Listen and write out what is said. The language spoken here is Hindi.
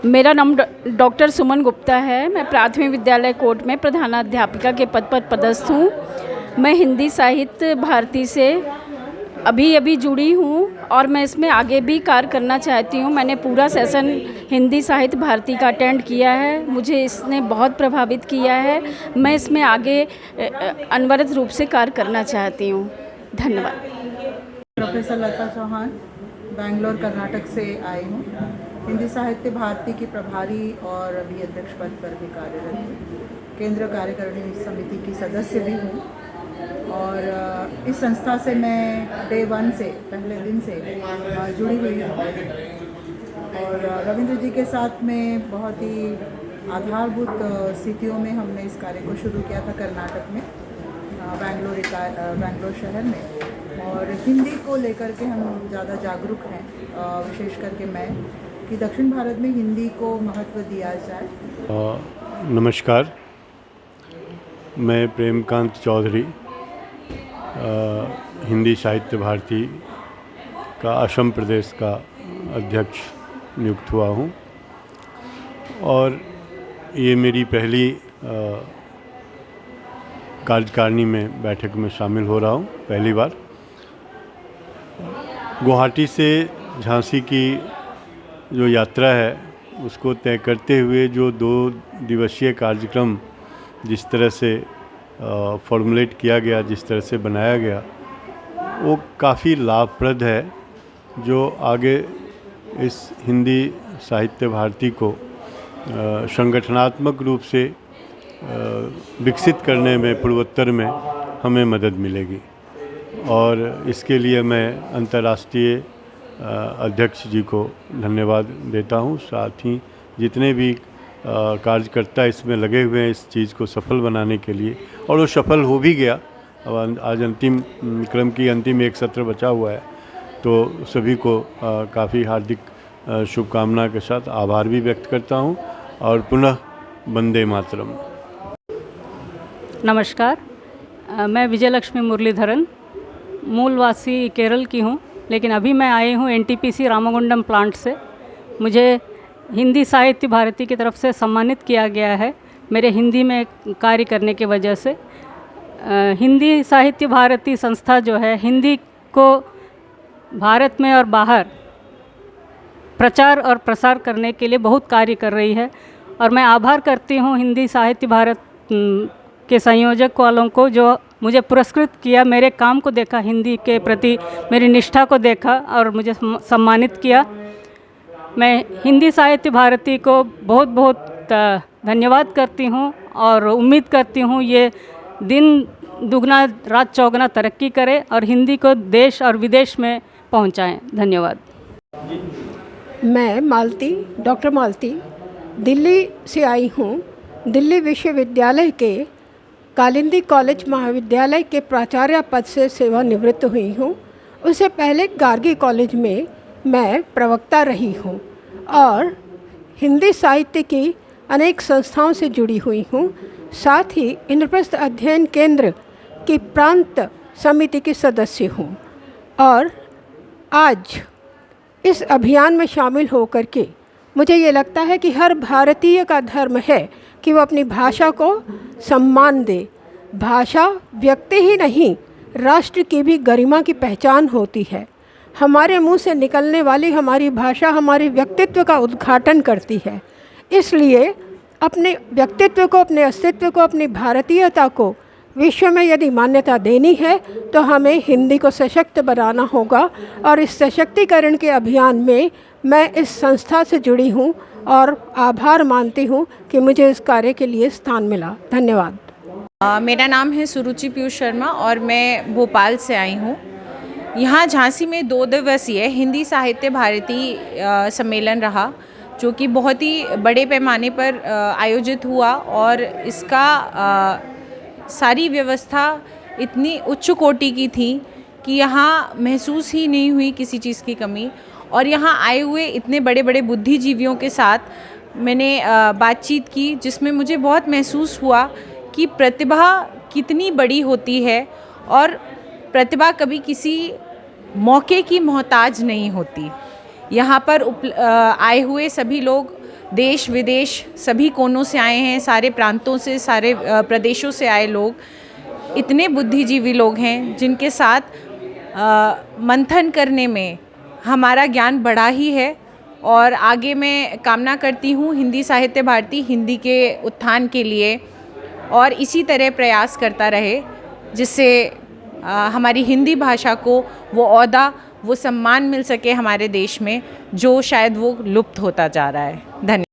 मेरा नाम डॉक्टर सुमन गुप्ता है। मैं प्राथमिक विद्यालय कोट में प्रधानाध्यापिका के पद पर पदस्थ हूँ। मैं हिंदी साहित्य भारती से अभी जुड़ी हूँ और मैं इसमें आगे भी कार्य करना चाहती हूँ। मैंने पूरा सेशन हिंदी साहित्य भारती का अटेंड किया है। मुझे इसने बहुत प्रभावित किया है। मैं इसमें आगे अनवरत रूप से कार्य करना चाहती हूँ। धन्यवाद। प्रोफेसर लता चौहान, बैंगलोर कर्नाटक से आई हूँ। हिंदी साहित्य भारती की प्रभारी और अभी अध्यक्ष पद पर भी कार्यरत हूँ। केंद्र कार्यकारिणी समिति की सदस्य भी हूँ और इस संस्था से मैं डे 1 से, पहले दिन से जुड़ी हुई हूँ। और रविंद्र जी के साथ में बहुत ही आधारभूत स्थितियों में हमने इस कार्य को शुरू किया था कर्नाटक में, बैंगलोर शहर में। और हिंदी को लेकर के हम ज़्यादा जागरूक हैं, विशेष करके मैं, कि दक्षिण भारत में हिंदी को महत्व दिया जाए। नमस्कार, मैं प्रेमकांत चौधरी हिंदी साहित्य भारती का असम प्रदेश का अध्यक्ष नियुक्त हुआ हूँ और ये मेरी पहली कार्यकारिणी में बैठक में शामिल हो रहा हूँ, पहली बार। गुवाहाटी से झांसी की जो यात्रा है उसको तय करते हुए जो 2 दिवसीय कार्यक्रम जिस तरह से फॉर्मुलेट किया गया, जिस तरह से बनाया गया, वो काफ़ी लाभप्रद है, जो आगे इस हिंदी साहित्य भारती को संगठनात्मक रूप से विकसित करने में पूर्वोत्तर में हमें मदद मिलेगी। और इसके लिए मैं अंतर्राष्ट्रीय अध्यक्ष जी को धन्यवाद देता हूँ। साथ ही जितने भी कार्यकर्ता इसमें लगे हुए हैं इस चीज़ को सफल बनाने के लिए, और वो सफल हो भी गया। अब आज अंतिम क्रम की अंतिम एक सत्र बचा हुआ है, तो सभी को काफ़ी हार्दिक शुभकामना के साथ आभार भी व्यक्त करता हूँ और पुनः वंदे मातरम। नमस्कार, मैं विजयलक्ष्मी मुरलीधरन, मूलवासी केरल की हूँ, लेकिन अभी मैं आई हूँ NTPC रामागुंडम प्लांट से। मुझे हिंदी साहित्य भारती की तरफ से सम्मानित किया गया है मेरे हिंदी में कार्य करने की वजह से। हिंदी साहित्य भारती संस्था जो है हिंदी को भारत में और बाहर प्रचार और प्रसार करने के लिए बहुत कार्य कर रही है और मैं आभार करती हूँ हिंदी साहित्य भारत के संयोजक वालों को, जो मुझे पुरस्कृत किया, मेरे काम को देखा, हिंदी के प्रति मेरी निष्ठा को देखा और मुझे सम्मानित किया। मैं हिंदी साहित्य भारती को बहुत बहुत धन्यवाद करती हूँ और उम्मीद करती हूँ ये दिन दुगना रात चौगुना तरक्की करे और हिंदी को देश और विदेश में पहुँचाएँ। धन्यवाद। मैं मालती, डॉक्टर मालती, दिल्ली से आई हूँ। दिल्ली विश्वविद्यालय के कालिंदी कॉलेज महाविद्यालय के प्राचार्य पद से सेवानिवृत्त हुई हूँ। उससे पहले गार्गी कॉलेज में मैं प्रवक्ता रही हूँ और हिंदी साहित्य की अनेक संस्थाओं से जुड़ी हुई हूँ। साथ ही इंद्रप्रस्थ अध्ययन केंद्र की प्रांत समिति की सदस्य हूँ और आज इस अभियान में शामिल होकर के मुझे ये लगता है कि हर भारतीय का धर्म है कि वो अपनी भाषा को सम्मान दे। भाषा व्यक्ति ही नहीं, राष्ट्र की भी गरिमा की पहचान होती है। हमारे मुंह से निकलने वाली हमारी भाषा हमारे व्यक्तित्व का उद्घाटन करती है। इसलिए अपने व्यक्तित्व को, अपने अस्तित्व को, अपनी भारतीयता को विश्व में यदि मान्यता देनी है तो हमें हिंदी को सशक्त बनाना होगा और इस सशक्तिकरण के अभियान में मैं इस संस्था से जुड़ी हूँ और आभार मानती हूँ कि मुझे इस कार्य के लिए स्थान मिला। धन्यवाद। मेरा नाम है सुरुचि पीयूष शर्मा और मैं भोपाल से आई हूँ। यहाँ झांसी में 2 दिवसीय हिंदी साहित्य भारती सम्मेलन रहा, जो कि बहुत ही बड़े पैमाने पर आयोजित हुआ और इसका सारी व्यवस्था इतनी उच्च कोटि की थी कि यहाँ महसूस ही नहीं हुई किसी चीज़ की कमी। और यहाँ आए हुए इतने बड़े बड़े बुद्धिजीवियों के साथ मैंने बातचीत की, जिसमें मुझे बहुत महसूस हुआ कि प्रतिभा कितनी बड़ी होती है और प्रतिभा कभी किसी मौके की मोहताज नहीं होती। यहाँ पर आए हुए सभी लोग देश विदेश सभी कोनों से आए हैं, सारे प्रांतों से, सारे प्रदेशों से आए लोग। इतने बुद्धिजीवी लोग हैं जिनके साथ मंथन करने में हमारा ज्ञान बढ़ा ही है। और आगे मैं कामना करती हूँ हिंदी साहित्य भारती हिंदी के उत्थान के लिए और इसी तरह प्रयास करता रहे, जिससे हमारी हिंदी भाषा को वो ओहदा, वो सम्मान मिल सके हमारे देश में, जो शायद वो लुप्त होता जा रहा है। धन्यवाद।